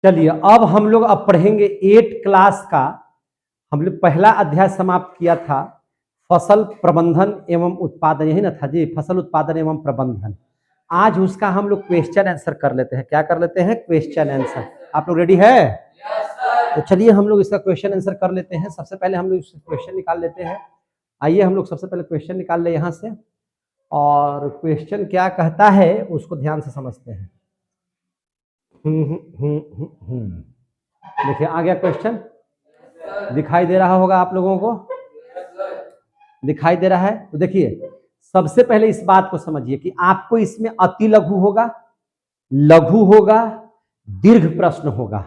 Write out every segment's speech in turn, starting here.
चलिए अब हम लोग अब पढ़ेंगे 8 क्लास का। हम लोग पहला अध्याय समाप्त किया था फसल प्रबंधन एवं उत्पादन, यही ना था जी, फसल उत्पादन एवं प्रबंधन। आज उसका हम लोग क्वेश्चन आंसर कर लेते हैं। क्या कर लेते हैं? Question answer. आप लोग रेडी है? तो चलिए हम लोग इसका क्वेश्चन आंसर कर लेते हैं। सबसे पहले हम लोग क्वेश्चन निकाल लेते हैं। आइए हम लोग सबसे पहले क्वेश्चन निकाल ले यहाँ से, और क्वेश्चन क्या कहता है उसको ध्यान से समझते हैं। देखिए आ गया क्वेश्चन, दिखाई दे रहा होगा आप लोगों को, दिखाई दे रहा है। तो देखिए सबसे पहले इस बात को समझिए कि आपको इसमें अति लघु होगा, लघु होगा, दीर्घ प्रश्न होगा,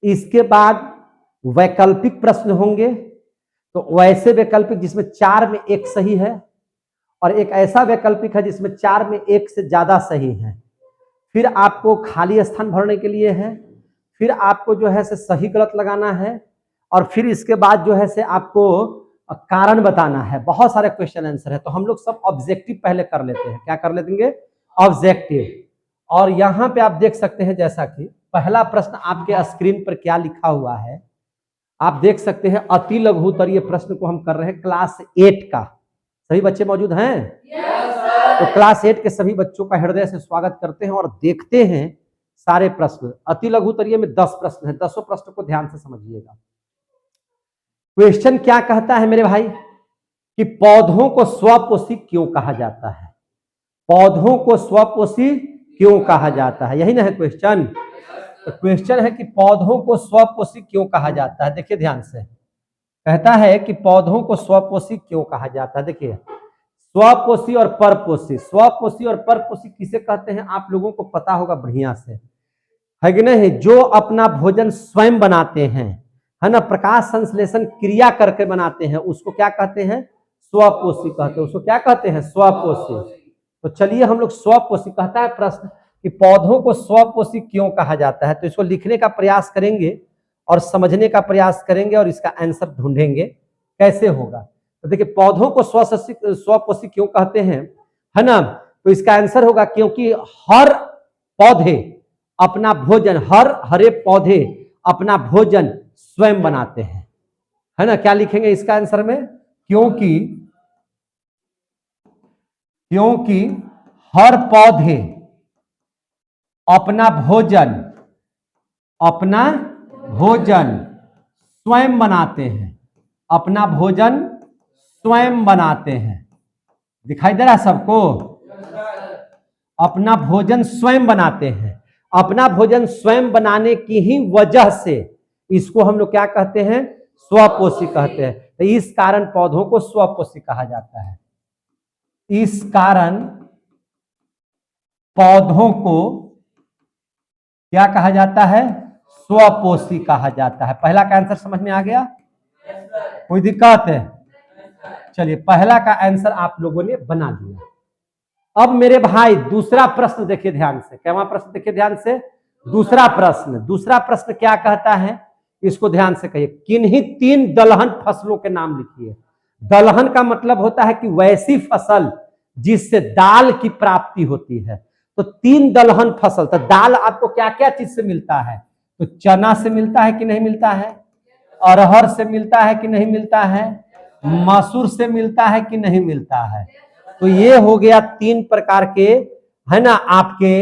इसके बाद वैकल्पिक प्रश्न होंगे। तो वैसे वैकल्पिक जिसमें 4 में 1 सही है, और एक ऐसा वैकल्पिक है जिसमें 4 में 1 से ज्यादा सही है। फिर आपको खाली स्थान भरने के लिए है, फिर आपको जो है से सही गलत लगाना है, और फिर इसके बाद जो है से आपको कारण बताना है। बहुत सारे क्वेश्चन आंसर है। तो हम लोग सब ऑब्जेक्टिव पहले कर लेते हैं। क्या कर लेंगे? ऑब्जेक्टिव। और यहाँ पे आप देख सकते हैं जैसा कि पहला प्रश्न आपके स्क्रीन पर क्या लिखा हुआ है, आप देख सकते हैं अति लघुत्तरीय प्रश्न को हम कर रहे हैं क्लास 8 का। सभी बच्चे मौजूद हैं? तो क्लास 8 के सभी बच्चों का हृदय से स्वागत करते हैं और देखते हैं सारे प्रश्न। अति लघुत्तरीय में 10 प्रश्न है, 10 प्रश्न को ध्यान से समझिएगा। क्वेश्चन क्या कहता है मेरे भाई कि पौधों को स्वपोषी क्यों कहा जाता है? पौधों को स्वपोषी क्यों कहा जाता है, यही ना है क्वेश्चन। तो क्वेश्चन है कि पौधों को स्वपोषी क्यों कहा जाता है। देखिए ध्यान से, कहता है कि पौधों को स्वपोषी क्यों कहा जाता है। देखिए स्वपोषी और परपोषी, स्वपोषी और परपोषी किसे कहते हैं आप लोगों को पता होगा बढ़िया से, है कि नहीं? जो अपना भोजन स्वयं बनाते हैं, है ना, प्रकाश संश्लेषण क्रिया करके बनाते हैं, उसको क्या कहते हैं? स्वपोषी कहते हैं। उसको क्या कहते हैं? स्वपोषी। तो चलिए हम लोग स्वपोषी, कहता है प्रश्न कि पौधों को स्वपोषी क्यों कहा जाता है। तो इसको लिखने का प्रयास करेंगे और समझने का प्रयास करेंगे और इसका आंसर ढूंढेंगे कैसे होगा। तो देखिए पौधों को स्वपोषी क्यों कहते हैं, है ना, तो इसका आंसर होगा क्योंकि हर पौधे अपना भोजन, हरे पौधे अपना भोजन स्वयं बनाते हैं, है ना। क्या लिखेंगे इसका आंसर में? क्योंकि हर पौधे अपना भोजन स्वयं बनाते हैं, अपना भोजन स्वयं बनाते हैं। दिखाई दे रहा है सबको? अपना भोजन स्वयं बनाते हैं। अपना भोजन स्वयं बनाने की ही वजह से इसको हम लोग क्या कहते हैं? स्वपोषी कहते हैं। तो इस कारण पौधों को स्वपोषी कहा जाता है। इस कारण पौधों को क्या कहा जाता है? स्वपोषी कहा जाता है। पहला का आंसर समझ में आ गया? कोई दिक्कत है? चलिए पहला का आंसर आप लोगों ने बना दिया। अब मेरे भाई दूसरा प्रश्न देखिए ध्यान से। क्या प्रश्न देखिए ध्यान से? दूसरा प्रश्न क्या कहता है इसको ध्यान से कहिए। किन्हीं 3 दलहन फसलों के नाम लिखिए। दलहन का मतलब होता है कि वैसी फसल जिससे दाल की प्राप्ति होती है। तो 3 दलहन फसल, तो दाल आपको क्या क्या चीज से मिलता है? तो चना से मिलता है कि नहीं मिलता है? अरहर से मिलता है कि नहीं मिलता है? मसूर से मिलता है कि नहीं मिलता है? तो ये हो गया 3 प्रकार के, है ना, आपके,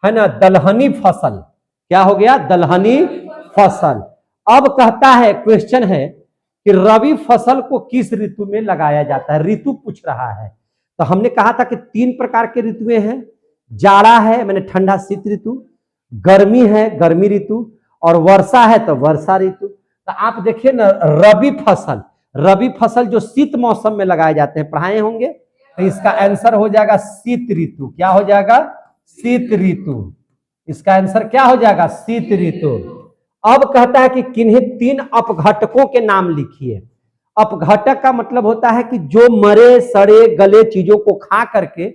है ना, दलहनी फसल। क्या हो गया? दलहनी फसल। अब कहता है, क्वेश्चन है कि रबी फसल को किस ऋतु में लगाया जाता है? ऋतु पूछ रहा है। तो हमने कहा था कि 3 प्रकार के ऋतुएं हैं। जाड़ा है मैंने ठंडा शीत ऋतु, गर्मी है गर्मी ऋतु, और वर्षा है तो वर्षा ऋतु। तो आप देखिए ना, रबी फसल जो शीत मौसम में लगाए जाते हैं, पढ़ाए होंगे। तो इसका आंसर हो जाएगा शीत ऋतु। क्या हो जाएगा? शीत ऋतु। इसका आंसर क्या हो जाएगा? शीत ऋतु। अब कहता है कि किन्हीं 3 अपघटकों के नाम लिखिए। अपघटक का मतलब होता है कि जो मरे सड़े गले चीजों को खा करके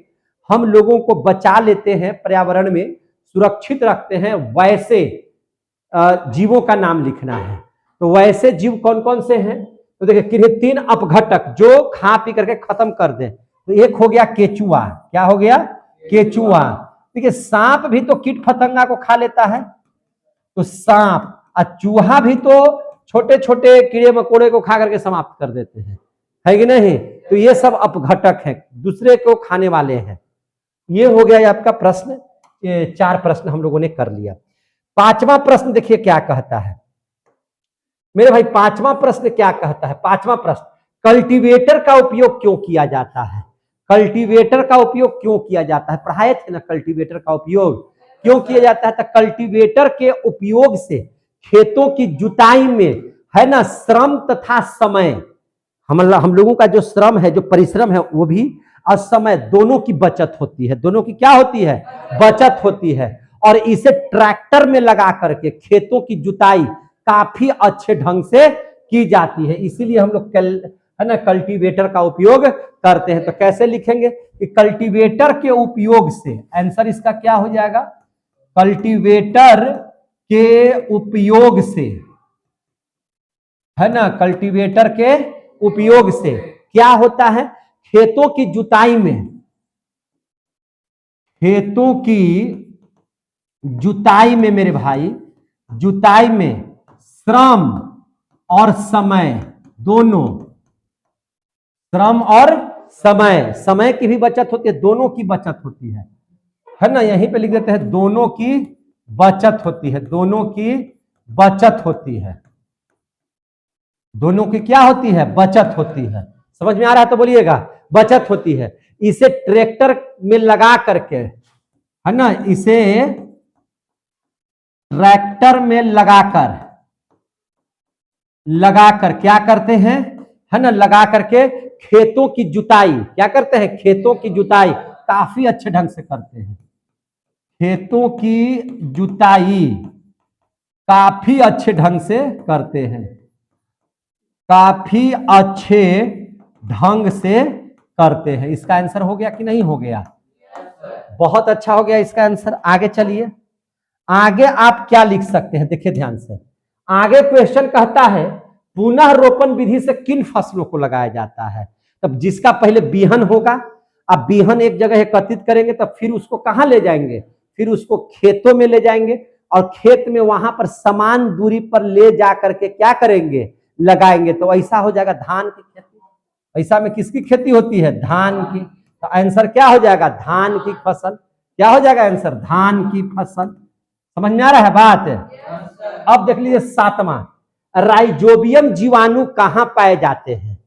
हम लोगों को बचा लेते हैं, पर्यावरण में सुरक्षित रखते हैं, वैसे जीवों का नाम लिखना है। तो वैसे जीव कौन कौन से हैं? तो देखिए किन्हीं 3 अपघटक जो खा पी करके खत्म कर दें। तो एक हो गया केचुआ। क्या हो गया? केचुआ। देखिए सांप भी तो कीट फतंगा को खा लेता है, तो सांप, और चूहा भी तो छोटे छोटे कीड़े मकोड़े को खा करके समाप्त कर देते हैं, है कि नहीं? तो ये सब अपघटक है, दूसरे को खाने वाले हैं। ये हो गया आपका प्रश्न। ये 4 प्रश्न हम लोगों ने कर लिया। 5वां प्रश्न देखिए क्या कहता है मेरे भाई। 5वां प्रश्न क्या कहता है? 5वां प्रश्न, कल्टीवेटर का उपयोग क्यों किया जाता है? कल्टीवेटर का उपयोग क्यों किया जाता है? पढ़ाए थे ना कल्टीवेटर का उपयोग क्यों किया जाता है। तो कल्टीवेटर के उपयोग से खेतों की जुताई में है ना श्रम तथा समय, हम लोगों का जो श्रम है, जो परिश्रम है, वो भी और समय दोनों की बचत होती है। दोनों की क्या होती है? बचत होती है। और इसे ट्रैक्टर में लगा करके खेतों की जुताई काफी अच्छे ढंग से की जाती है, इसीलिए हम लोग है ना कल्टीवेटर का उपयोग करते हैं। तो कैसे लिखेंगे कि कल्टीवेटर के उपयोग से, आंसर इसका क्या हो जाएगा? कल्टीवेटर के उपयोग से, है ना, कल्टीवेटर के उपयोग से क्या होता है? खेतों की जुताई में, खेतों की जुताई में मेरे भाई, जुताई में श्रम और समय दोनों, श्रम और समय, समय की भी बचत होती है, दोनों की बचत होती है ना। यहीं पे लिख देते हैं दोनों की बचत होती है, दोनों की बचत होती है, दोनों की क्या होती है? बचत होती है। समझ में आ रहा है तो बोलिएगा, बचत होती है। इसे ट्रैक्टर में लगा करके, है ना, इसे ट्रैक्टर में लगाकर क्या करते हैं, है ना, लगा करके खेतों की जुताई क्या करते हैं? खेतों की जुताई काफी अच्छे ढंग से करते हैं। खेतों की जुताई काफी अच्छे ढंग से करते हैं, काफी अच्छे ढंग से करते हैं। इसका आंसर हो गया कि नहीं हो गया? बहुत अच्छा हो गया इसका आंसर। आगे चलिए, आगे आप क्या लिख सकते हैं? देखिए ध्यान से, आगे क्वेश्चन कहता है पुनः रोपण विधि से किन फसलों को लगाया जाता है। तब जिसका पहले बीहन होगा, अब बीहन एक जगह एकत्रित करेंगे, तब फिर उसको कहां ले जाएंगे? फिर उसको खेतों में ले जाएंगे, और खेत में वहां पर समान दूरी पर ले जा करके क्या करेंगे? लगाएंगे। तो ऐसा हो जाएगा धान की खेती। ऐसा में किसकी खेती होती है? धान की। तो आंसर क्या हो जाएगा? धान की फसल। क्या हो जाएगा आंसर? धान की फसल। समझ में आ रहा है बात? अब देख लीजिए 7वां, राइजोबियम जीवाणु कहां पाए जाते हैं?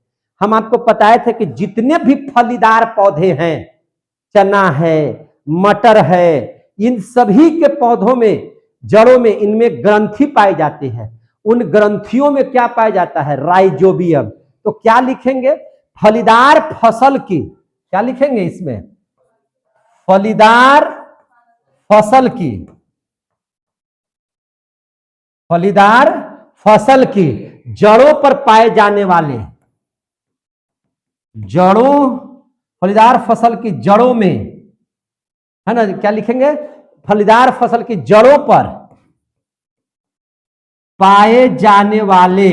हम आपको बताए थे कि जितने भी फलीदार पौधे हैं, चना है, मटर है, इन सभी के पौधों में, जड़ों में, इनमें ग्रंथि पाई जाती है। उन ग्रंथियों में क्या पाया जाता है? राइजोबियम। तो क्या लिखेंगे? फलीदार फसल की, क्या लिखेंगे इसमें? फलीदार फसल की, फलीदार फसल की जड़ों पर पाए जाने वाले, जड़ों, फलीदार फसल की जड़ों में, है ना, क्या लिखेंगे? फलीदार फसल की जड़ों पर पाए जाने वाले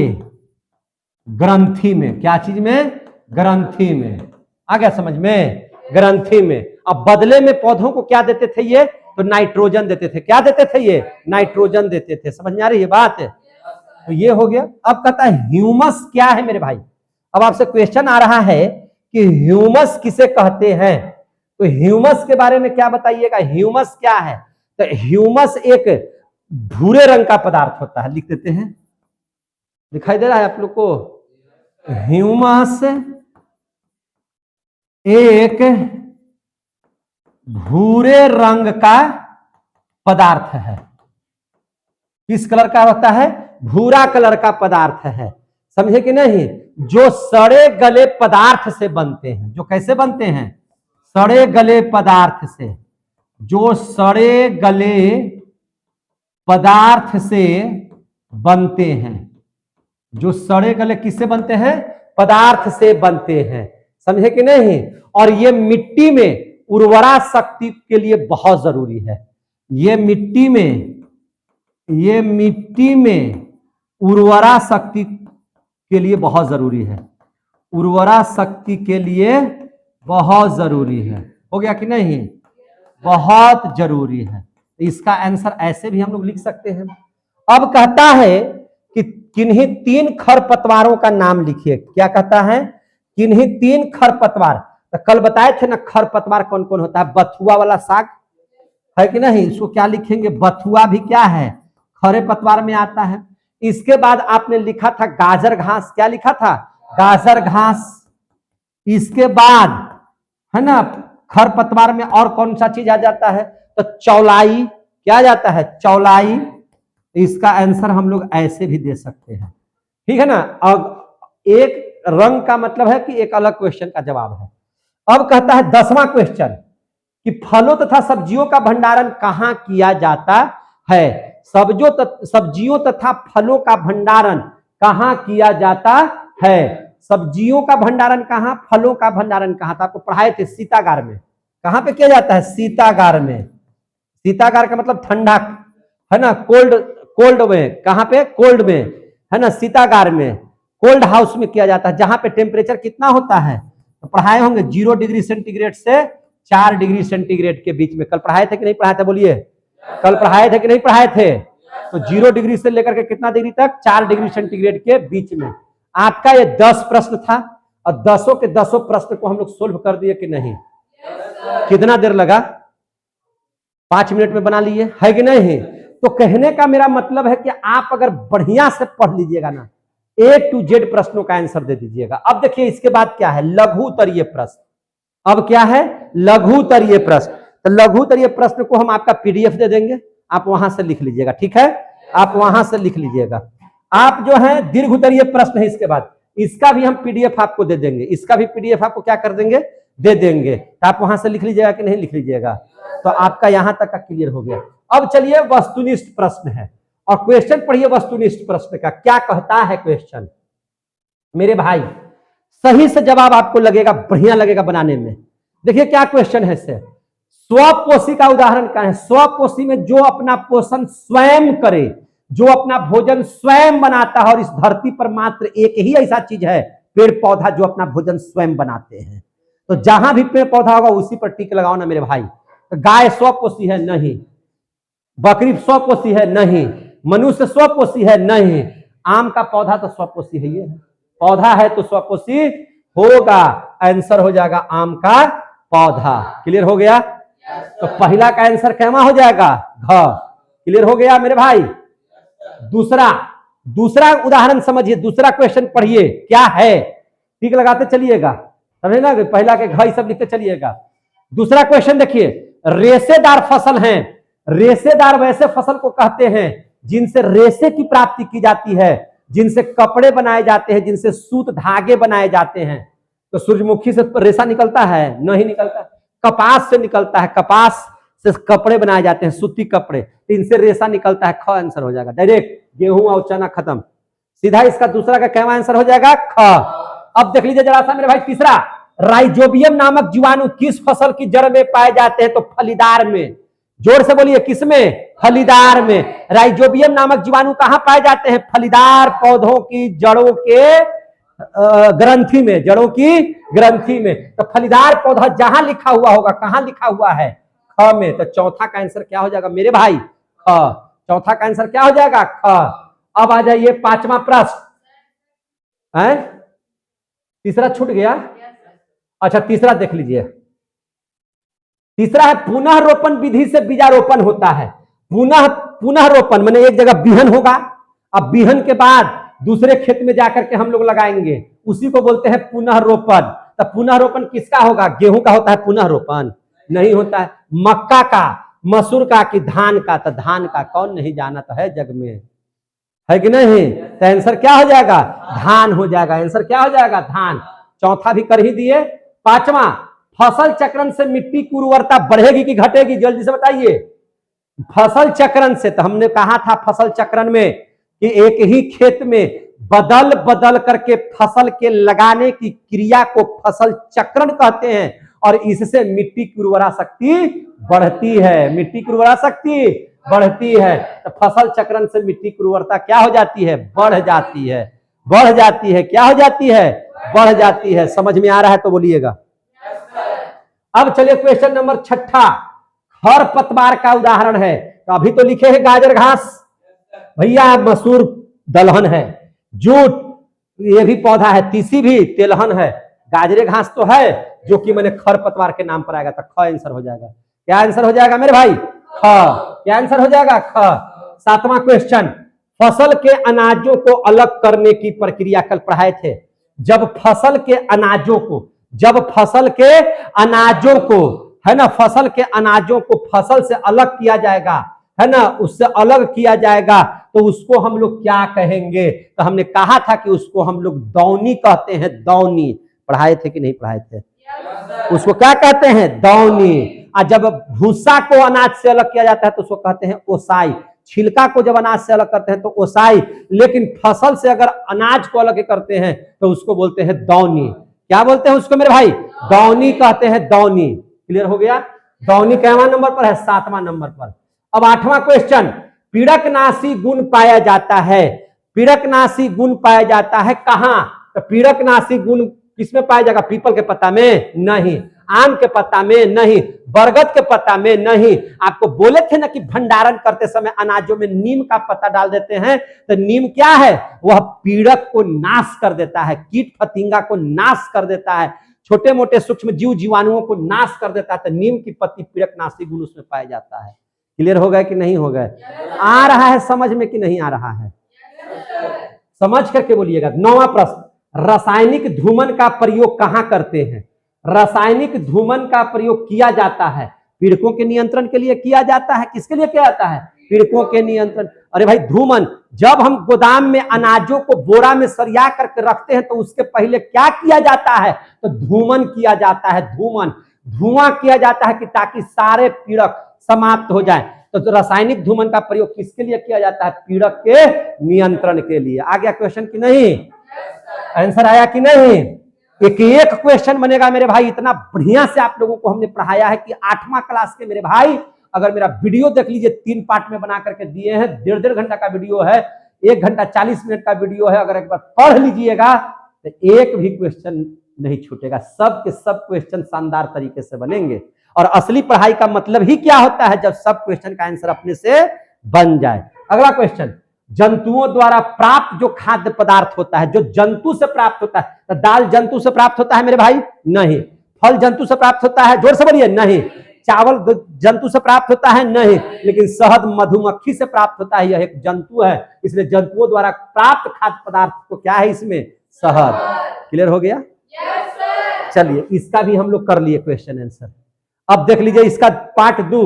ग्रंथि में, क्या चीज में? ग्रंथि में। आ गया समझ में? ग्रंथि में। अब बदले में पौधों को क्या देते थे ये? तो नाइट्रोजन देते थे। क्या देते थे ये? नाइट्रोजन देते थे। समझ में आ रही है बात? तो ये हो गया। अब कहता है ह्यूमस क्या है मेरे भाई? अब आपसे क्वेश्चन आ रहा है कि ह्यूमस किसे कहते हैं। तो ह्यूमस के बारे में क्या बताइएगा? ह्यूमस क्या है? तो ह्यूमस एक भूरे रंग का पदार्थ होता है। लिख देते हैं, दिखाई दे रहा है आप लोग को? ह्यूमस एक भूरे रंग का पदार्थ है। किस कलर का होता है? भूरा कलर का पदार्थ है। समझे कि नहीं? जो सड़े गले पदार्थ से बनते हैं। जो कैसे बनते हैं? सड़े गले पदार्थ से। जो सड़े गले पदार्थ से बनते हैं। जो सड़े गले किससे बनते हैं? पदार्थ से बनते हैं। समझे कि नहीं? और ये मिट्टी में उर्वरा शक्ति के लिए बहुत जरूरी है। ये मिट्टी में उर्वरा शक्ति के लिए बहुत जरूरी है। उर्वरा शक्ति के लिए बहुत जरूरी है। हो गया कि नहीं? बहुत जरूरी है। इसका आंसर ऐसे भी हम लोग लिख सकते हैं, अब कहता है कि किन्हीं 3 खरपतवारों का नाम लिखिए। क्या कहता है? किन्हीं 3 खरपतवार। तो कल बताए थे ना खरपतवार कौन कौन होता है। बथुआ वाला साग है कि नहीं, इसको क्या लिखेंगे? बथुआ भी क्या है? खरे पतवार में आता है। इसके बाद आपने लिखा था गाजर घास। क्या लिखा था? गाजर घास। इसके बाद है ना खरपतवार में और कौन सा चीज आ जाता है? तो चौलाई। क्या जाता है? चौलाई। इसका आंसर हम लोग ऐसे भी दे सकते हैं, ठीक है ना। अब एक रंग का मतलब है कि एक अलग क्वेश्चन का जवाब है। अब कहता है 10वां क्वेश्चन कि फलों तथा सब्जियों का भंडारण कहां किया जाता है? सब्जियों तथा फलों का भंडारण कहां किया जाता है? सब्जियों का भंडारण कहां, फलों का भंडारण कहां? तो आपको पढ़ाए थे शीतागार में। कहां पे किया जाता है? शीतागार में। शीतागार का मतलब ठंडा है ना, कोल्ड में। कहां पे? कोल्ड में है ना, शीतागार में, कोल्ड हाउस में किया जाता है, जहां पे टेम्परेचर कितना होता है? तो पढ़ाए होंगे 0 डिग्री सेंटीग्रेड से 4 डिग्री सेंटीग्रेड के बीच में। कल पढ़ाए थे कि नहीं पढ़ाए थे? बोलिए, कल पढ़ाए थे कि नहीं पढ़ाए थे? तो 0 डिग्री से लेकर के कितना डिग्री तक? 4 डिग्री सेंटीग्रेड के बीच में। आपका ये 10 प्रश्न था और 10 के 10 प्रश्न को हम लोग सोल्व कर दिए कि नहीं? कितना देर लगा? 5 मिनट में बना लिए, है कि नहीं? तो कहने का मेरा मतलब है कि आप अगर बढ़िया से पढ़ लीजिएगा ना, A to Z प्रश्नों का आंसर दे दीजिएगा। अब देखिए इसके बाद क्या है? लघु उत्तरीय प्रश्न। अब क्या है? लघु उत्तरीय प्रश्न। तो लघु उत्तरीय प्रश्न को हम आपका पीडीएफ दे देंगे, आप वहां से लिख लीजिएगा, ठीक है? आप वहां से लिख लीजिएगा। आप जो है दीर्घ उत्तरीय प्रश्न है इसके बाद, इसका भी हम पीडीएफ आपको दे देंगे। इसका भी पीडीएफ आपको क्या कर देंगे? दे देंगे। तो आप वहां से लिख लीजिएगा कि नहीं लिख लीजिएगा? तो आपका यहां तक का क्लियर हो गया। अब चलिए वस्तुनिष्ठ प्रश्न है, और क्वेश्चन पढ़िए वस्तुनिष्ठ प्रश्न का। क्या कहता है क्वेश्चन मेरे भाई? सही से जवाब आपको लगेगा, बढ़िया लगेगा बनाने में। देखिए क्या क्वेश्चन है इससे। स्वपोषी का उदाहरण क्या है? स्वपोषी में जो अपना पोषण स्वयं करे, जो अपना भोजन स्वयं बनाता है, और इस धरती पर मात्र एक ही ऐसा चीज है पेड़ पौधा जो अपना भोजन स्वयं बनाते हैं। तो जहां भी पेड़ पौधा होगा उसी पर टिक लगाओ ना मेरे भाई। तो गाय स्वपोषी है? नहीं। बकरी स्वपोषी है? नहीं। मनुष्य स्वपोषी है? नहीं। आम का पौधा तो स्वपोषी है, ये पौधा है तो स्वपोषी होगा। आंसर हो जाएगा आम का पौधा। क्लियर हो गया? तो पहला का आंसर कैमा हो जाएगा? घ। क्लियर हो गया मेरे भाई? दूसरा उदाहरण समझिए, दूसरा क्वेश्चन पढ़िए क्या है, ठीक लगाते चलिएगा, समझे ना? पहला के घ सब लिखते चलिएगा। दूसरा क्वेश्चन देखिए, रेशेदार फसल हैं। रेशेदार वैसे फसल को कहते हैं जिनसे रेशे की प्राप्ति की जाती है, जिनसे कपड़े बनाए जाते हैं, जिनसे सूत धागे बनाए जाते हैं। तो सूरजमुखी से रेशा निकलता है? नहीं निकलता। कपास से निकलता है, कपास से कपड़े बनाए जाते हैं, सूती कपड़े, इनसे रेशा निकलता है। ख आंसर हो जाएगा डायरेक्ट। गेहूं और चना खत्म, सीधा इसका दूसरा का क्या आंसर हो जाएगा? ख। अब देख लीजिए जरा सा मेरे भाई तीसरा, राइजोबियम नामक जीवाणु किस फसल की जड़ में पाए जाते हैं? तो फलीदार में। जोर से बोलिए, किसमें? फलीदार में। राइजोबियम नामक जीवाणु कहां पाए जाते हैं? फलीदार पौधों की जड़ों के ग्रंथि में, जड़ों की ग्रंथि में। तो फलीदार पौधा जहां लिखा हुआ होगा, कहां लिखा हुआ है? ख में। तो चौथा का आंसर क्या हो जाएगा मेरे भाई? ख। चौथा का आंसर क्या हो जाएगा? ख। अब आ जाइए पांचवा प्रश्न है। तीसरा छूट गया? अच्छा तीसरा देख लीजिए। तीसरा है पुनः रोपण विधि से बीजारोपण होता है। पुनः रोपण माने एक जगह बिहन होगा, अब बिहन के बाद दूसरे खेत में जाकर के हम लोग लगाएंगे, उसी को बोलते हैं पुनः रोपण। तो पुनः रोपण किसका होगा? गेहूं का होता है पुनः रोपण? नहीं होता है। मक्का का, मसूर का, कि धान का? तो धान का। कौन नहीं जाना तो है जग में, है कि नहीं? तो आंसर क्या हो जाएगा? धान हो जाएगा। आंसर क्या हो जाएगा? धान। चौथा भी कर ही दिए। पांचवा, फसल चक्रण से मिट्टी की उर्वरता बढ़ेगी कि घटेगी? जल्दी से बताइए। फसल चक्रण से, तो हमने कहा था फसल चक्रण में कि एक ही खेत में बदल बदल करके फसल के लगाने की क्रिया को फसल चक्रण कहते हैं, और इससे मिट्टी की उर्वरा शक्ति बढ़ती है। मिट्टी की उर्वरा शक्ति बढ़ती है। तो फसल चक्रण से मिट्टी की उर्वरता क्या हो जाती है? बढ़ जाती है। बढ़ जाती है। क्या हो जाती है? बढ़ जाती है। समझ में आ रहा है तो बोलिएगा। अब चलिए क्वेश्चन नंबर 6, खरपतवार का उदाहरण है। तो अभी तो लिखे हैं गाजर घास, भैया मसूर दलहन है, जूट ये भी पौधा है, तीसी भी तेलहन है, गाजरे घास तो है जो कि मैंने खरपतवार के नाम पर आएगा, तो ख आंसर हो जाएगा। क्या आंसर हो जाएगा मेरे भाई? ख। क्या आंसर हो जाएगा? ख। सातवां क्वेश्चन, फसल के अनाजों को अलग करने की प्रक्रिया कल पढ़ाए थे। जब फसल के अनाजों को है ना, फसल के अनाजों को फसल से अलग किया जाएगा, है ना, उससे अलग किया जाएगा, तो उसको हम लोग क्या कहेंगे? तो हमने कहा था कि उसको हम लोग दौनी कहते हैं। दौनी पढ़ाए थे कि नहीं पढ़ाए थे? उसको क्या कहते हैं? दौनी। और जब भूसा को अनाज से अलग किया जाता है तो उसको कहते हैं ओसाई। छिलका को जब अनाज से अलग करते हैं तो ओसाई, लेकिन फसल से अगर अनाज को अलग करते हैं तो उसको बोलते हैं दौनी। क्या बोलते हैं उसको मेरे भाई? दौनी कहते हैं, दौनी। क्लियर हो गया? दौनी कितवां नंबर पर है? 7वां नंबर पर। अब 8वां क्वेश्चन, पीड़कनाशी गुण पाया जाता है। पीड़कनाशी गुण पाया जाता है कहां? तो पीड़कनाशी गुण किसमें पाया जाएगा? पीपल के पत्ता में? नहीं। आम के पत्ता में? नहीं। बरगद के पत्ता में? नहीं। आपको बोले थे ना कि भंडारण करते समय अनाजों में नीम का पत्ता डाल देते हैं, तो नीम क्या है? वह पीड़क को नाश कर देता है, कीट फतिंगा को नाश कर देता है, छोटे मोटे सूक्ष्म जीव जीवाणुओं को नाश कर देता है। तो नीम की पत्ती पीड़कनाशी गुण उसमें पाया जाता है। क्लियर हो गया कि नहीं हो गया? आ रहा है समझ में कि नहीं आ रहा है? समझ करके बोलिएगा। 9वां प्रश्न, रासायनिक धूमन का प्रयोग कहां करते हैं? रासायनिक धूमन का प्रयोग किया जाता है पीड़कों के नियंत्रण के लिए किया जाता है। किसके लिए किया जाता है? पीड़कों के नियंत्रण। अरे भाई, धूमन, जब हम गोदाम में अनाजों को बोरा में सरिया करके रखते हैं तो उसके पहले क्या किया जाता है? तो धूमन किया जाता है। धूमन, धुआं किया जाता है कि ताकि सारे पीड़क समाप्त हो जाए। तो रासायनिक धूमन का प्रयोग किसके लिए किया जाता है? पीड़क के नियंत्रण के लिए। आ गया क्वेश्चन कि नहीं? आंसर आया कि नहीं? एक एक क्वेश्चन बनेगा मेरे भाई। इतना बढ़िया से आप लोगों को हमने पढ़ाया है कि 8वां क्लास के मेरे भाई, अगर मेरा वीडियो देख लीजिए, 3 पार्ट में बना करके दिए हैं, 1.5 घंटा का वीडियो है, 1 घंटा 40 मिनट का वीडियो है। अगर एक बार पढ़ लीजिएगा तो एक भी क्वेश्चन नहीं छूटेगा। सब के सब क्वेश्चन शानदार तरीके से बनेंगे। और असली पढ़ाई का मतलब ही क्या होता है? जब सब क्वेश्चन का आंसर अपने से बन जाए। अगला क्वेश्चन, जंतुओं द्वारा प्राप्त जो खाद्य पदार्थ होता है, जो जंतु से प्राप्त होता है, तो दाल जंतु से प्राप्त होता है मेरे भाई? नहीं। फल जंतु से प्राप्त होता है? जोर से बोलिए। नहीं। चावल जंतु से प्राप्त होता है? नहीं। लेकिन शहद मधुमक्खी से प्राप्त होता है, यह एक जंतु है, इसलिए जंतुओं द्वारा प्राप्त खाद्य पदार्थ को क्या है इसमें? शहद। क्लियर हो गया? चलिए, इसका भी हम लोग कर लिए क्वेश्चन आंसर। अब देख लीजिए इसका पार्ट 2।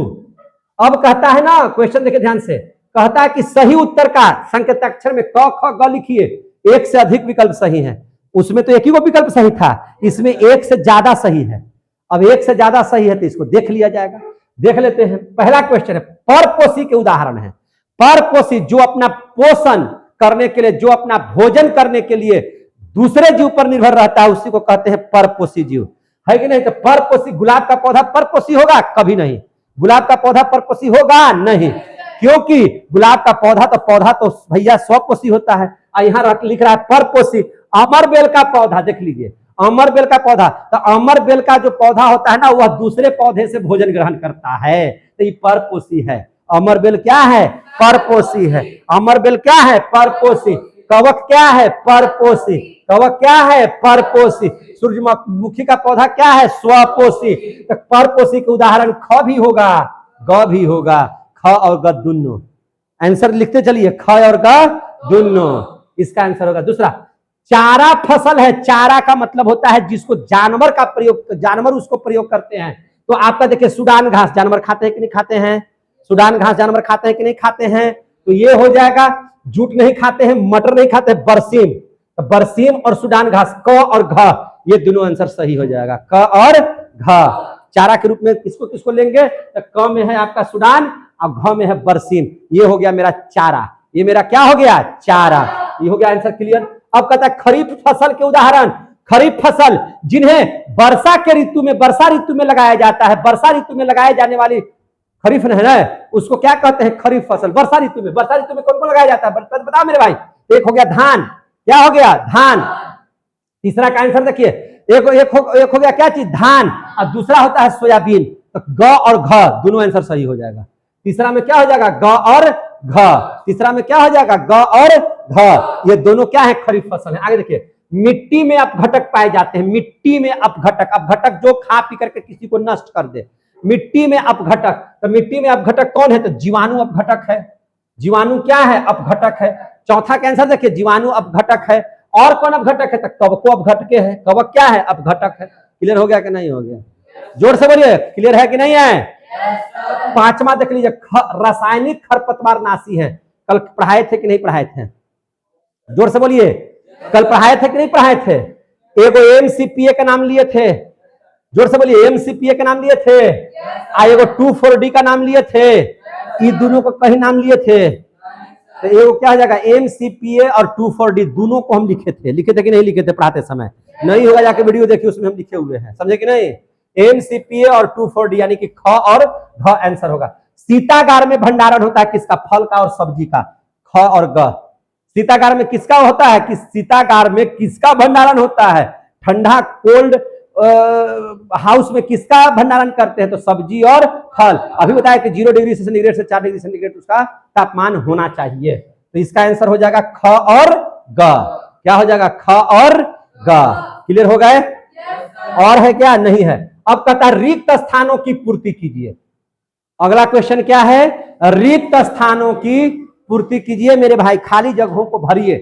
अब कहता है ना, क्वेश्चन देखिए ध्यान से, कहता है कि सही उत्तर का संकेताक्षर में क ख ग लिखिए। एक से अधिक विकल्प सही है। उसमें तो एक ही वो विकल्प सही था, इसमें एक से ज्यादा सही है। अब एक से ज्यादा सही है तो इसको देख लिया जाएगा। देख लेते हैं। पहला क्वेश्चन है, परपोषी के उदाहरण है। परपोषी, जो अपना पोषण करने के लिए, जो अपना भोजन करने के लिए दूसरे जीव पर निर्भर रहता है, उसी को कहते हैं परपोषी जीव, है कि नहीं? तो परपोषी, गुलाब का पौधा परपोषी होगा? कभी नहीं। गुलाब का पौधा परपोषी होगा? नहीं, क्योंकि गुलाब का पौधा तो भैया स्वपोषी होता है। और यहाँ लिख रहा है परपोषी। अमरबेल का पौधा देख लीजिए, अमरबेल का पौधा, तो अमरबेल का जो पौधा होता है ना, वह दूसरे पौधे से भोजन ग्रहण करता है, तो ये परपोषी है। अमरबेल क्या है? परपोषी है। अमरबेल क्या है? परपोषी। कवक क्या है? परपोषी। कवक क्या है? परपोषी। सूरजमुखी का पौधा क्या है? स्वपोषी। तो परपोषी के उदाहरण ख भी होगा, ग भी होगा। ख और ग दोनों। आंसर लिखते चलिए, ख और ग दोनों, इसका आंसर होगा। दूसरा, चारा फसल है। चारा का मतलब होता है जिसको जानवर का प्रयोग, जानवर उसको प्रयोग करते हैं। तो आपका देखिए, सूडान घास जानवर खाते हैं कि नहीं खाते हैं? सूडान घास जानवर खाते हैं कि नहीं खाते हैं? तो ये हो जाएगा। जूट नहीं खाते हैं, मटर नहीं खाते, बरसीम। तो बरसीम और सूडान घास, क और घ, ये दोनों आंसर सही हो जाएगा। क और घ। चारा के रूप में किसको किसको लेंगे? तो क में है आपका सूडान और घ में है बरसीम। ये हो गया मेरा चारा। ये मेरा क्या हो गया? चारा। ये हो गया आंसर। क्लियर? अब कहता है खरीफ फसल के उदाहरण। खरीफ फसल जिन्हें वर्षा के ऋतु में, वर्षा ऋतु में लगाया जाता है, वर्षा ऋतु में लगाए जाने वाली खरीफ है ना, उसको क्या कहते हैं? खरीफ फसल। वर्षा ऋतु में, वर्षा ऋतु में कौन कौन लगाया जाता है? बताओ मेरे भाई। एक हो गया धान। क्या हो गया? धान। तीसरा का आंसर देखिए, एक हो गया क्या चीज? धान। और दूसरा होता है सोयाबीन। तो ग और घ दोनों आंसर सही हो जाएगा। तीसरा में क्या हो जाएगा? ग और घ। तीसरा में क्या हो जाएगा, ग और घ। ये दोनों क्या है, खरीफ फसल है। आगे देखिए, मिट्टी में अपघटक पाए जाते हैं। मिट्टी में अपघटक, अपघटक जो खा पी करके किसी को नष्ट कर दे, मिट्टी में अपघटक। तो मिट्टी में अपघटक कौन है, तो जीवाणु अपघटक है। जीवाणु क्या है, अपघटक है। चौथा कैंसर देखिए, जीवाणु अपघटक है। और कौन अपघटक है, तो कवको अपघटके है। कवक क्या है, अपघटक है। क्लियर हो गया कि नहीं हो गया, जोर से बोलिए, क्लियर है कि नहीं है। पांचवा देख लीजिए, रासायनिक खरपतवार नाशी है। कल पढ़ाए थे कि नहीं पढ़ाए थे, जोर से बोलिए, कल पढ़ाए थे कि नहीं पढ़ाए थे। एगो एमसीपीए का नाम लिए थे, जोर से बोलिए, एमसीपीए का नाम लिए थे। एगो 2,4-D का नाम लिए थे। ये दोनों को कहीं नाम लिए थे, तो एगो क्या हो जाएगा, एमसीपीए और 2,4-D दोनों को हम लिखे थे कि नहीं लिखे थे पढ़ाते समय। नहीं होगा, जाके वीडियो देखिए, उसमें हम लिखे हुए हैं, समझे कि नहीं। एमसीपीए और 2,4-D यानी कि ख और घ आंसर होगा। सीतागार में भंडारण होता है किसका, फल का और सब्जी का, ख और ग। सीतागार में किसका होता है, कि सीतागार में किसका भंडारण होता है, ठंडा कोल्ड हाउस में किसका भंडारण करते हैं, तो सब्जी और फल। अभी बताया कि 0 डिग्री सेंटीग्रेड से 4 डिग्री सेंटीग्रेड उसका तापमान होना चाहिए। तो इसका आंसर हो जाएगा ख और ग। क्या हो जाएगा, ख और ग। क्लियर हो गए, और है क्या, नहीं है। अब कहता है रिक्त स्थानों की पूर्ति कीजिए। अगला क्वेश्चन क्या है, रिक्त स्थानों की पूर्ति कीजिए मेरे भाई, खाली जगहों को भरिए।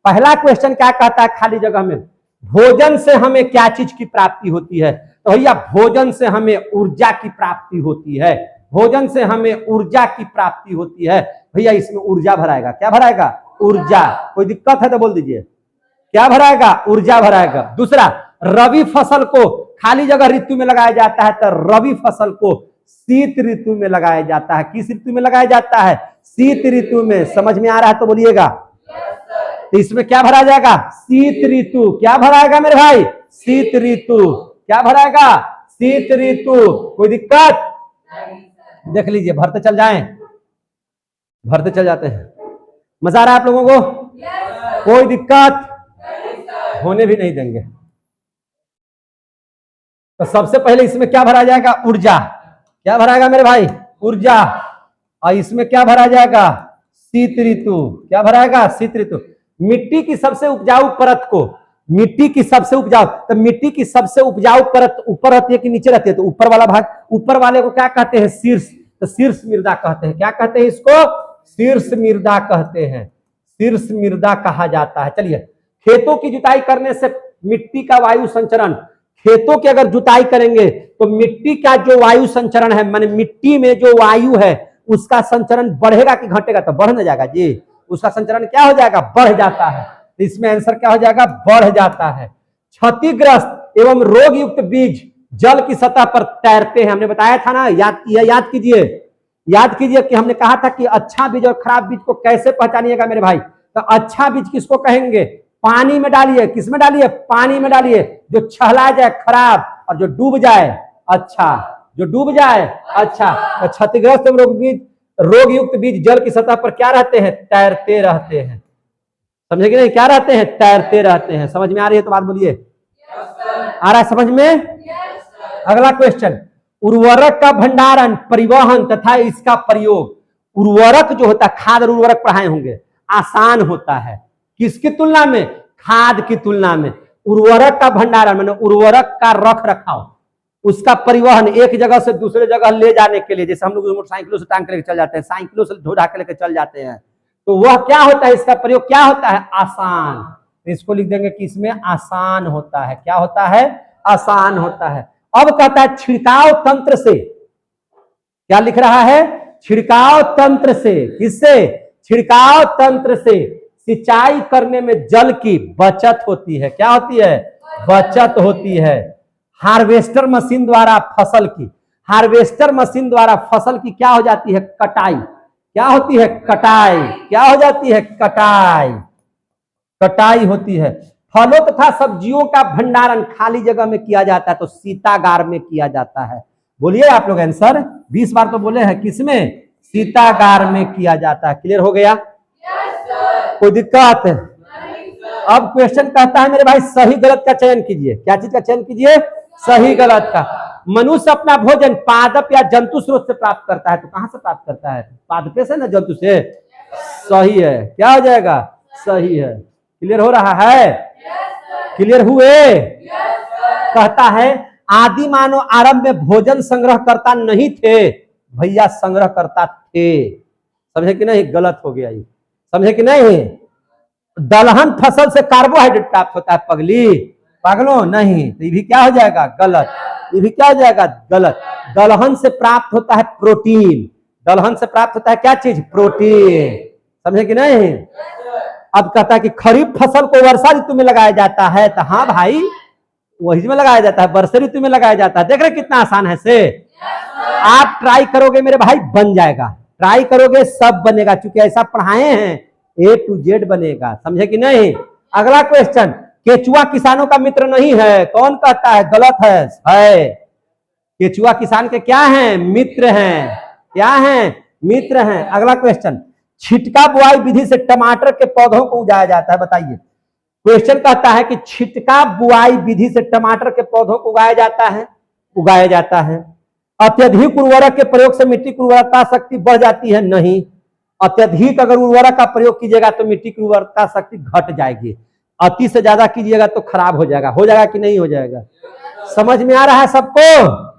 पहला क्वेश्चन क्या कहता है, खाली जगह में भोजन से हमें क्या चीज की प्राप्ति होती है, तो भैया भोजन से हमें ऊर्जा की प्राप्ति होती है। भोजन से हमें ऊर्जा की प्राप्ति होती है। भैया इसमें ऊर्जा भराएगा, क्या भराएगा, ऊर्जा। कोई दिक्कत है तो बोल दीजिए, क्या भराएगा, ऊर्जा भराएगा। दूसरा, रबी फसल को खाली जगह ऋतु में लगाया जाता है, तो रबी फसल को शीत ऋतु में लगाया जाता है। किस ऋतु में लगाया जाता है, शीत ऋतु में। समझ में आ रहा है तो बोलिएगा। तो इसमें क्या भरा जाएगा, शीत ऋतु। क्या भराएगा मेरे भाई, शीत ऋतु। क्या भराएगा, शीत ऋतु। कोई दिक्कत, देख लीजिए, भरते चल जाएं, भरते चल जाते हैं। मजा आ रहा है आप लोगों को, कोई दिक्कत होने भी नहीं देंगे। तो सबसे पहले इसमें क्या भरा जाएगा, ऊर्जा। क्या भराएगा मेरे भाई, ऊर्जा। और इसमें क्या भरा जाएगा, शीत ऋतु। क्या भराएगा, शीत ऋतु। मिट्टी की सबसे उपजाऊ परत को, मिट्टी की सबसे उपजाऊ, तो मिट्टी की सबसे उपजाऊ परत ऊपर रहती है कि नीचे रहती है, तो ऊपर वाला भाग, ऊपर वाले को क्या कहते हैं, शीर्ष। तो शीर्ष मृदा कहते हैं। क्या कहते हैं इसको, शीर्ष मृदा कहते हैं, शीर्ष मृदा कहा जाता है। चलिए, खेतों की जुताई करने से मिट्टी का वायु संचरण, खेतों की अगर जुताई करेंगे तो मिट्टी का जो वायु संचरण है, माने मिट्टी में जो वायु है उसका संचरण बढ़ेगा कि घटेगा, तो बढ़ न जाएगा जी, उसका संचरण क्या हो जाएगा, बढ़ जाता है। तो इसमें आंसर क्या हो जाएगा, बढ़ जाता है। क्षतिग्रस्त एवं रोग युक्त बीज जल की सतह पर तैरते हैं। हमने बताया था ना, याद कीजिए कि हमने कहा था कि अच्छा बीज और खराब बीज को कैसे पहचानिएगा मेरे भाई। तो अच्छा बीज किसको कहेंगे, पानी में डालिए। किस में डालिए, पानी में डालिए। जो छहला जाए खराब, और जो डूब जाए अच्छा, जो डूब जाए अच्छा। तो क्षतिग्रस्त एवं रोग युक्त बीज जल की सतह पर क्या रहते हैं, तैरते रहते हैं। समझे कि नहीं, क्या रहते हैं, तैरते रहते हैं। समझ में आ रही है तो बात बोलिए, आ रहा है समझ में। अगला क्वेश्चन, उर्वरक का भंडारण, परिवहन तथा इसका प्रयोग। उर्वरक जो होता है, खाद और उर्वरक पढ़ाए होंगे, आसान होता है। किसकी तुलना में, खाद की तुलना में। उर्वरक का भंडारण माने उर्वरक का रख रखाव, उसका परिवहन एक जगह से दूसरे जगह ले जाने के लिए, जैसे हम लोग मोटरसाइकिलों से टांग के लेकर चल जाते हैं, साइकिलों से ढो ढा के लेकर चल जाते हैं, तो वह क्या होता है, इसका प्रयोग क्या होता है, आसान। तो इसको लिख देंगे कि इसमें आसान होता है। क्या होता है, आसान होता है। अब कहता है छिड़काव तंत्र से, क्या लिख रहा है, छिड़काव तंत्र से। किससे, छिड़काव तंत्र से सिंचाई करने में जल की बचत होती है। क्या होती है, बचत होती है। हार्वेस्टर मशीन द्वारा फसल की, हार्वेस्टर मशीन द्वारा फसल की क्या हो जाती है, कटाई। क्या होती है, कटाई। क्या हो जाती है, कटाई, कटाई होती है। फलों तथा सब्जियों का भंडारण खाली जगह में किया जाता है, तो शीतागार में किया जाता है। बोलिए आप लोग आंसर, 20 बार तो बोले हैं, किसमें, शीतागार में किया जाता है। क्लियर हो गया, कोई दिक्कत। अब क्वेश्चन कहता है मेरे भाई, सही गलत का चयन कीजिए। क्या चीज का चयन कीजिए, सही गलत का। मनुष्य अपना भोजन पादप या जंतु स्रोत से प्राप्त करता है, तो कहां से प्राप्त करता है, पादप से ना जंतु से। सही है। क्या हो जाएगा? सही है। क्लियर हो रहा है? क्लियर हुए? कहता है आदि मानव आरंभ में भोजन संग्रह करता नहीं थे, भैया संग्रह करता थे। समझे कि नहीं? गलत हो गया ये। समझे कि नहीं? दलहन फसल से कार्बोहाइड्रेट प्राप्त होता है पगली, पागलो नहीं। तो ये भी क्या हो जाएगा? गलत। ये भी क्या हो जाएगा? गलत। दलहन से प्राप्त होता है प्रोटीन। दलहन से प्राप्त होता है क्या चीज? प्रोटीन। समझे कि नहीं? अब कहता है कि खरीफ फसल को वर्षा ऋतु में लगाया जाता है, तो हाँ भाई वही में लगाया जाता है, वर्षा ऋतु में लगाया जाता है। देख रहे कितना आसान है से। आप ट्राई करोगे मेरे भाई, बन जाएगा। ट्राई करोगे सब बनेगा, क्योंकि ऐसा पढ़ाए हैं A to Z बनेगा। समझे कि नहीं? अगला क्वेश्चन, केचुआ किसानों का मित्र नहीं है, कौन कहता है? गलत है। केचुआ किसान के क्या हैं? मित्र हैं। क्या हैं? मित्र हैं। अगला क्वेश्चन, छिटका बुआई विधि से टमाटर के पौधों को उगाया जाता है, बताइए। क्वेश्चन कहता है कि छिटका बुआई विधि से टमाटर के पौधों को उगाया जाता है। अत्यधिक उर्वरक के प्रयोग से मिट्टी की उर्वरता शक्ति बढ़ जाती है, नहीं। अत्यधिक अगर उर्वरक का प्रयोग कीजिएगा तो मिट्टी की उर्वरता शक्ति घट जाएगी। अति से ज्यादा कीजिएगा तो खराब हो जाएगा। हो जाएगा कि नहीं हो जाएगा? समझ में आ रहा है सबको?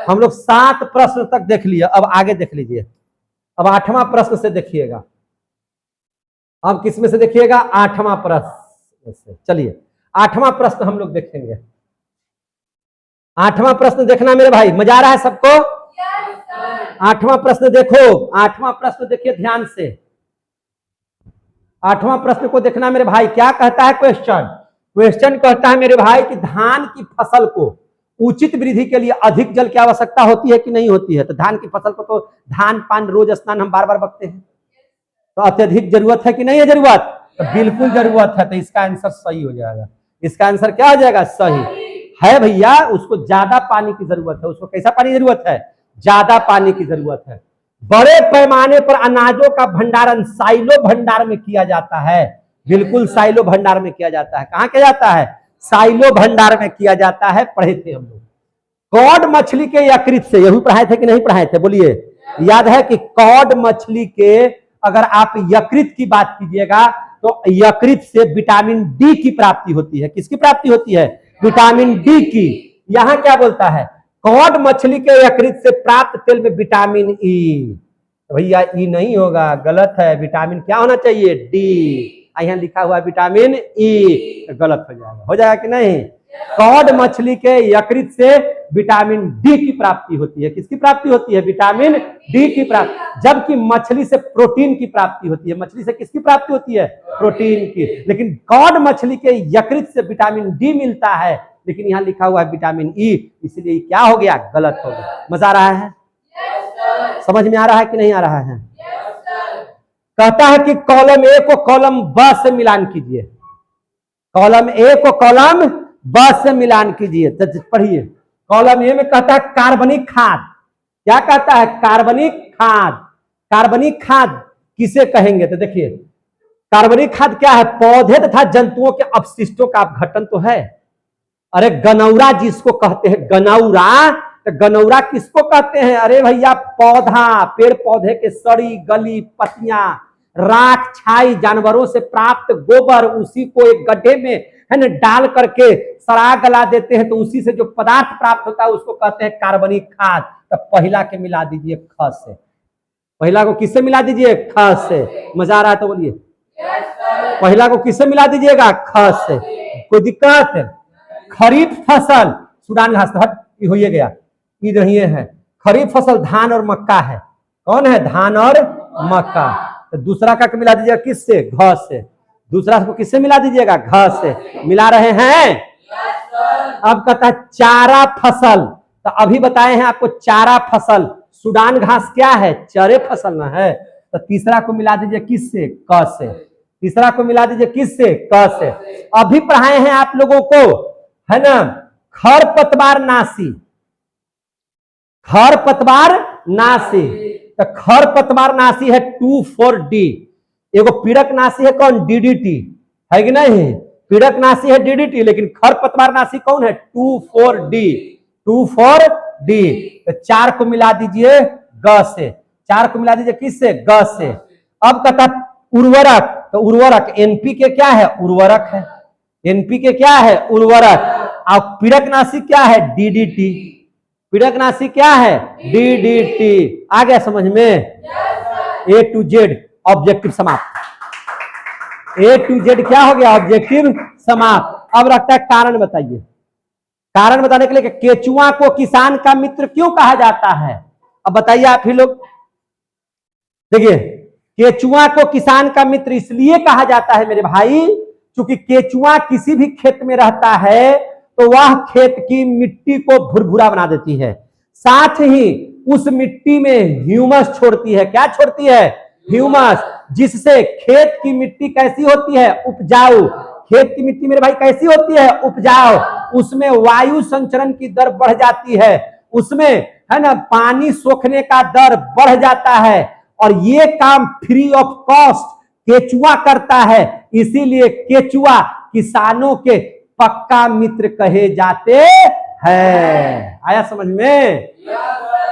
हम लोग 7 प्रश्न तक देख लिए, अब आगे देख लीजिए। अब 8वां प्रश्न से देखिएगा। अब किसमें से देखिएगा? 8वां प्रश्न से। चलिए 8वां प्रश्न हम लोग देखेंगे। 8वां प्रश्न देखना मेरे भाई, मजा आ रहा है सबको? 8वां प्रश्न देखो। 8वां प्रश्न देखिए ध्यान से। 8वां प्रश्न को देखना मेरे भाई। क्या कहता है क्वेश्चन कहता है मेरे भाई कि धान की फसल को उचित वृद्धि के लिए अधिक जल की आवश्यकता होती है कि नहीं होती है? तो धान की फसल को तो धान पान रोज स्नान हम बार बार बकते हैं, तो अत्यधिक जरूरत है कि नहीं है जरूरत? तो बिल्कुल जरूरत है। तो इसका आंसर सही हो जाएगा। इसका आंसर क्या हो जाएगा? सही है भैया। उसको ज्यादा पानी की जरूरत है। उसको कैसा पानी की जरूरत है? ज्यादा पानी की जरूरत है। बड़े पैमाने पर अनाजों का भंडारण साइलो भंडार में किया जाता है। बिल्कुल साइलो भंडार में किया जाता है। कहां किया जाता है? साइलो भंडार में किया जाता है। पढ़े थे हम लोग कॉड मछली के यकृत से, यही पढ़ाए थे कि नहीं पढ़ाए थे? बोलिए। याद है कि कॉड मछली के अगर आप यकृत की बात कीजिएगा तो यकृत से विटामिन डी की प्राप्ति होती है। किसकी प्राप्ति होती है? विटामिन डी की। यहां क्या बोलता है? कॉड मछली के यकृत से प्राप्त तेल में विटामिन ई। भैया ई नहीं होगा, गलत है। विटामिन क्या होना चाहिए? डी। यहाँ लिखा हुआ विटामिन ई, गलत हो जाएगा। हो जाएगा कि नहीं? कॉड मछली के यकृत से विटामिन डी की प्राप्ति होती है। किसकी प्राप्ति होती है? विटामिन डी की प्राप्ति। जबकि मछली से प्रोटीन की प्राप्ति होती है। मछली से किसकी प्राप्ति होती है? प्रोटीन की। लेकिन कॉड मछली के यकृत से विटामिन डी मिलता है, लेकिन यहाँ लिखा हुआ है विटामिन ई, इसलिए क्या हो गया? गलत हो गया। मजा आ रहा है? समझ में आ रहा है कि नहीं आ रहा है? कहता है कि कॉलम ए को कॉलम ब से मिलान कीजिए। कॉलम ए को कॉलम ब से मिलान कीजिए। तो पढ़िए। कॉलम ए में कहता है कार्बनिक खाद। क्या कहता है? कार्बनिक खाद। कार्बनिक खाद किसे कहेंगे? तो देखिए कार्बनिक खाद क्या है? पौधे तथा जंतुओं के अपशिष्टों का अपघटन तो है। अरे गनौरा जिसको कहते हैं, गनौरा, तो गनौरा किसको कहते हैं? अरे भैया पौधा, पेड़ पौधे के सड़ी गली पत्तियां, राख छाई, जानवरों से प्राप्त गोबर, उसी को एक गड्ढे में है ना डाल करके सड़ा गला देते हैं, तो उसी से जो पदार्थ प्राप्त होता है उसको कहते हैं कार्बनिक खाद। तो पहला के मिला दीजिए ख से। पहला को किससे मिला दीजिए? ख से। मजा आ रहा है तो बोलिए। पहला को किससे मिला दीजिएगा? ख से। कोई दिक्कत? खरीफ फसल, सूडान घास हट हो गया, इधर ही है। खरीफ फसल धान और मक्का है। कौन है? धान और मक्का। तो दूसरा का मिला दीजिएगा किससे? घ से। दूसरा को किससे मिला दीजिएगा? घ से। मिला रहे हैं? अब कहता है चारा फसल। तो अभी बताए हैं आपको चारा फसल। सूडान घास क्या है? चरे फसल ना है। तो तीसरा को मिला दीजिए किससे? क से। तीसरा को मिला दीजिए किससे? क से। अभी पढ़ाए हैं आप लोगों को है ना खरपतवार नाशी। खरपतवार नाशी। तो खरपतवार नाशी है 2,4-D। एगो पीड़क नाशी है कौन? DDT है कि नहीं? पीड़क नाशी है DDT, लेकिन खरपतवार नाशी कौन है? 2,4-D। 2,4-D। तो 4 को मिला दीजिए ग से। 4 को मिला दीजिए किससे? ग से। अब कहता उर्वरक, तो उर्वरक एनपीके क्या है? उर्वरक है। एनपीके क्या है? उर्वरक। और पीड़कनाशी क्या है? डीडीटी। पीड़कनाशी क्या है? डीडीटी। आ गया समझ में? ए टू जेड ऑब्जेक्टिव समाप्त। ए टू जेड क्या हो गया? ऑब्जेक्टिव समाप्त। अब रखता है कारण बताइए। कारण बताने के लिए केचुआ को किसान का मित्र क्यों कहा जाता है? अब बताइए आप ही लोग। देखिए, केचुआ को किसान का मित्र इसलिए कहा जाता है मेरे भाई, क्योंकि केचुआ किसी भी खेत में रहता है तो वह खेत की मिट्टी को भुरभुरा बना देती है, साथ ही उस मिट्टी में ह्यूमस छोड़ती है। क्या छोड़ती है? ह्यूमस, जिससे खेत की मिट्टी कैसी होती है? उपजाऊ। खेत की मिट्टी मेरे भाई कैसी होती है? उपजाऊ। उसमें वायु संचरण की दर बढ़ जाती है, उसमें है ना पानी सोखने का दर बढ़ जाता है, और ये काम फ्री ऑफ कॉस्ट केचुआ करता है। इसीलिए केचुआ किसानों के पक्का मित्र कहे जाते हैं। आया समझ में?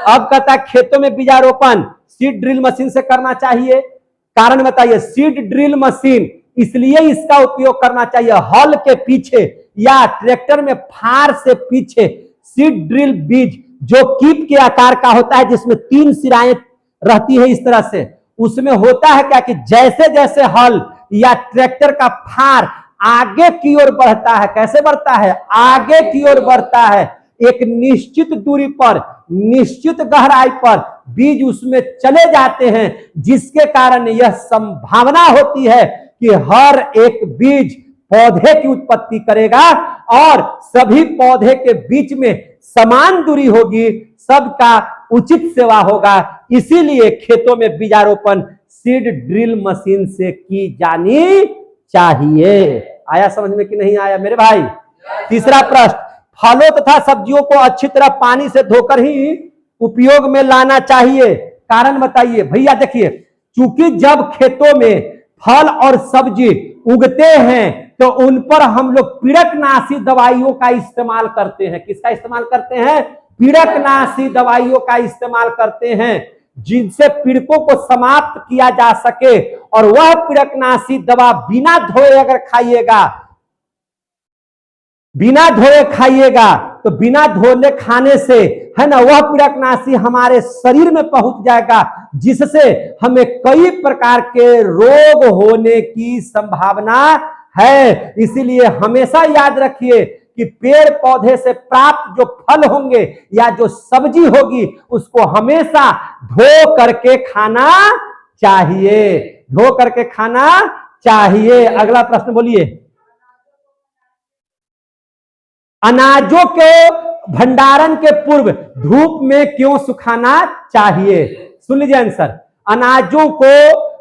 अब कहता है खेतों में बीजारोपण सीड ड्रिल मशीन से करना चाहिए। कारण बताइए। सीड ड्रिल मशीन इसलिए इसका उपयोग करना चाहिए, हल के पीछे या ट्रैक्टर में फार से पीछे सीड ड्रिल बीज जो कीप के आकार का होता है, जिसमें 3 सिराएं रहती है इस तरह से, उसमें होता है क्या कि जैसे जैसे हल या ट्रैक्टर का फार आगे की ओर बढ़ता है, कैसे बढ़ता है? आगे की ओर बढ़ता है, एक निश्चित दूरी पर, निश्चित गहराई पर बीज उसमें चले जाते हैं, जिसके कारण यह संभावना होती है कि हर एक बीज पौधे की उत्पत्ति करेगा और सभी पौधे के बीच में समान दूरी होगी, सबका उचित सेवा होगा। इसीलिए खेतों में बीजारोपण सीड ड्रिल मशीन से की जानी चाहिए। आया समझ में कि नहीं आया मेरे भाई? तीसरा प्रश्न, फलों तथा सब्जियों को अच्छी तरह पानी से धोकर ही उपयोग में लाना चाहिए। कारण बताइए भैया। देखिए, चूंकि जब खेतों में फल और सब्जी उगते हैं तो उन पर हम लोग पीड़कनाशी दवाइयों का इस्तेमाल करते हैं। किसका इस्तेमाल करते हैं? पीड़कनाशी दवाइयों का इस्तेमाल करते हैं, जिनसे पीड़कों को समाप्त किया जा सके। और वह पीड़कनाशी दवा बिना धोए अगर खाइएगा, बिना धोए खाइएगा, तो बिना धोने खाने से है ना वह पीड़कनाशी हमारे शरीर में पहुंच जाएगा, जिससे हमें कई प्रकार के रोग होने की संभावना है। इसीलिए हमेशा याद रखिए कि पेड़ पौधे से प्राप्त जो फल होंगे या जो सब्जी होगी, उसको हमेशा धो करके खाना चाहिए। धो करके खाना चाहिए। अगला प्रश्न बोलिए। अनाजों के भंडारण के पूर्व धूप में क्यों सुखाना चाहिए? सुन लीजिए आंसर। अनाजों को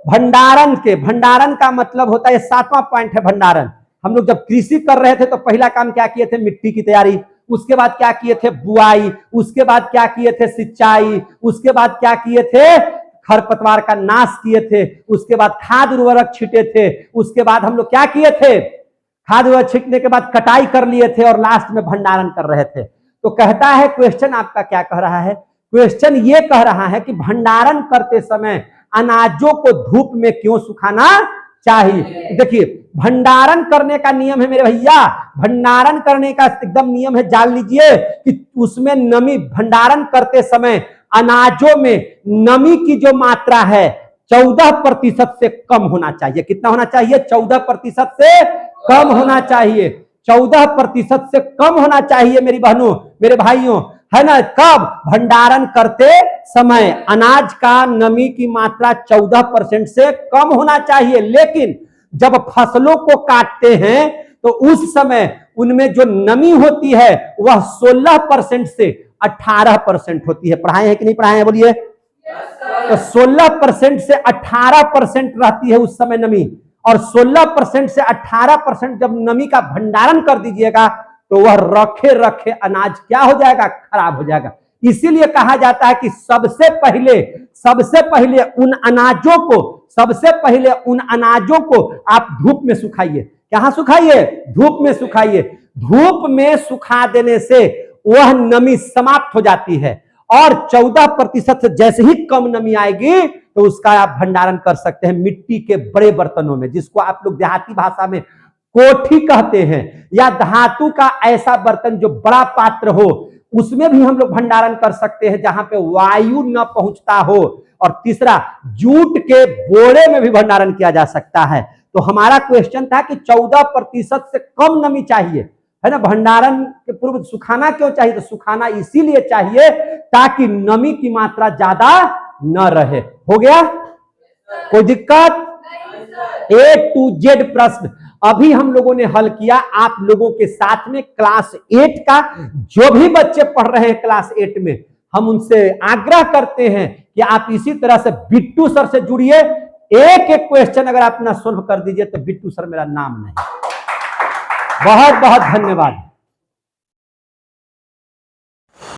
भंडारण का मतलब होता है, 7वां पॉइंट है भंडारण। हम लोग जब कृषि कर रहे थे तो पहला काम क्या किए थे? मिट्टी की तैयारी। उसके बाद क्या किए थे? बुआई। उसके बाद क्या किए थे? सिंचाई। उसके बाद क्या किए थे? खरपतवार का नाश किए थे। उसके बाद खाद उर्वरक छींटे थे। उसके बाद हम लोग क्या किए थे? खाद उर्वरक छींटने के बाद कटाई कर लिए थे और लास्ट में भंडारण कर रहे थे। तो कहता है क्वेश्चन आपका क्या कह रहा है? क्वेश्चन ये कह रहा है कि भंडारण करते समय अनाजों को धूप में क्यों सुखाना चाहिए? देखिए, भंडारण करने का नियम है मेरे भैया, भंडारण करने का एकदम नियम है, जान लीजिए कि उसमें नमी, भंडारण करते समय अनाजों में नमी की जो मात्रा है 14% से कम होना चाहिए। कितना होना चाहिए? 14% से कम होना चाहिए। 14% से कम होना चाहिए मेरी बहनों, मेरे भाइयों, है ना। कब? भंडारण करते समय अनाज का नमी की मात्रा 14% से कम होना चाहिए। लेकिन जब फसलों को काटते हैं तो उस समय उनमें जो नमी होती है वह 16% से 18% होती है। पढ़ाए हैं कि नहीं पढ़ाए हैं? बोलिए। तो 16% से 18% रहती है उस समय नमी, और 16% से 18% जब नमी का भंडारण कर दीजिएगा तो वह रखे रखे अनाज क्या हो जाएगा? खराब हो जाएगा। इसीलिए कहा जाता है कि सबसे पहले उन अनाजों को आप धूप में सुखाइए। कहां सुखाइए? धूप में सुखाइए। धूप में सुखा देने से वह नमी समाप्त हो जाती है, और 14% से जैसे ही कम नमी आएगी तो उसका आप भंडारण कर सकते हैं मिट्टी के बड़े बर्तनों में, जिसको आप लोग देहाती भाषा में कोठी कहते हैं, या धातु का ऐसा बर्तन जो बड़ा पात्र हो, उसमें भी हम लोग भंडारण कर सकते हैं जहां पे वायु न पहुंचता हो। और तीसरा, जूट के बोरे में भी भंडारण किया जा सकता है। तो हमारा क्वेश्चन था कि 14% से कम नमी चाहिए, है ना, भंडारण के पूर्व सुखाना क्यों चाहिए? तो सुखाना इसीलिए चाहिए ताकि नमी की मात्रा ज्यादा न रहे। हो गया? कोई दिक्कत? A to Z प्रश्न अभी हम लोगों ने हल किया आप लोगों के साथ में क्लास 8 का। जो भी बच्चे पढ़ रहे हैं क्लास 8 में, हम उनसे आग्रह करते हैं कि आप इसी तरह से बिट्टू सर से जुड़िए। एक एक क्वेश्चन अगर आप ना सोल्व कर दीजिए तो बिट्टू सर मेरा नाम नहीं। बहुत बहुत धन्यवाद।